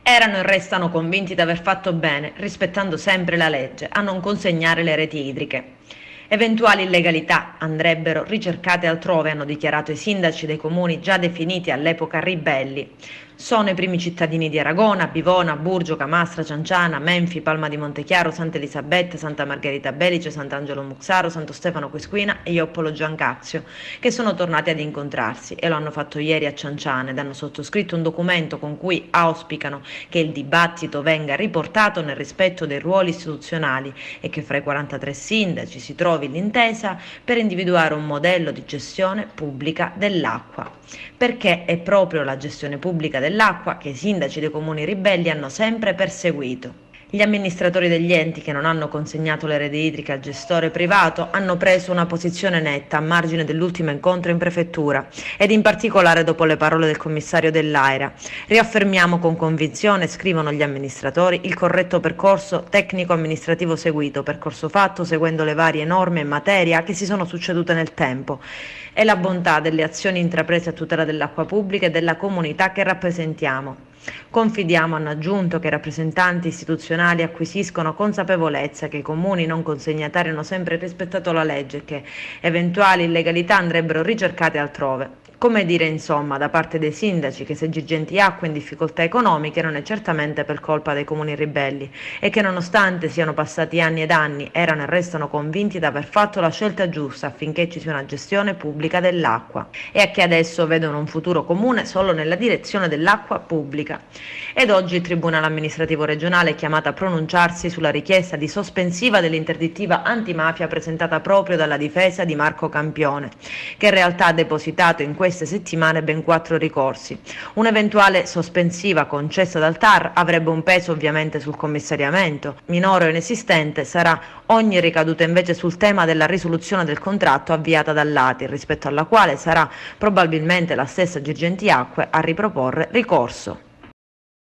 Erano e restano convinti di aver fatto bene, rispettando sempre la legge, a non consegnare le reti idriche. Eventuali illegalità andrebbero ricercate altrove, hanno dichiarato i sindaci dei comuni già definiti all'epoca ribelli. Sono i primi cittadini di Aragona, Bivona, Burgio, Camastra, Cianciana, Menfi, Palma di Montechiaro, Santa Elisabetta, Santa Margherita Belice, Sant'Angelo Muxaro, Santo Stefano Quisquina e Ioppolo Giancazio, che sono tornati ad incontrarsi e lo hanno fatto ieri a Cianciana ed hanno sottoscritto un documento con cui auspicano che il dibattito venga riportato nel rispetto dei ruoli istituzionali e che fra i 43 sindaci si trovi l'intesa per individuare un modello di gestione pubblica dell'acqua, perché è proprio la gestione pubblica dell'acqua che i sindaci dei comuni ribelli hanno sempre perseguito. Gli amministratori degli enti che non hanno consegnato le reti idriche al gestore privato hanno preso una posizione netta a margine dell'ultimo incontro in prefettura ed in particolare dopo le parole del commissario dell'AIRA. Riaffermiamo con convinzione, scrivono gli amministratori, il corretto percorso tecnico-amministrativo seguito, percorso fatto seguendo le varie norme in materia che si sono succedute nel tempo e la bontà delle azioni intraprese a tutela dell'acqua pubblica e della comunità che rappresentiamo. Confidiamo, hanno aggiunto, che i rappresentanti istituzionali acquisiscono consapevolezza che i comuni non consegnatari hanno sempre rispettato la legge e che eventuali illegalità andrebbero ricercate altrove. Come dire, insomma, da parte dei sindaci che se Girgenti Acqua è in difficoltà economiche non è certamente per colpa dei comuni ribelli e che nonostante siano passati anni ed anni erano e restano convinti di aver fatto la scelta giusta affinché ci sia una gestione pubblica dell'acqua e a che adesso vedono un futuro comune solo nella direzione dell'acqua pubblica. Ed oggi il Tribunale amministrativo regionale è chiamato a pronunciarsi sulla richiesta di sospensiva dell'interdittiva antimafia presentata proprio dalla difesa di Marco Campione, che in realtà ha depositato in queste settimane ben 4 ricorsi. Un'eventuale sospensiva concessa dal TAR avrebbe un peso ovviamente sul commissariamento, minore o inesistente sarà ogni ricaduta invece sul tema della risoluzione del contratto avviata dall'ATI, rispetto alla quale sarà probabilmente la stessa Girgenti Acque a riproporre ricorso.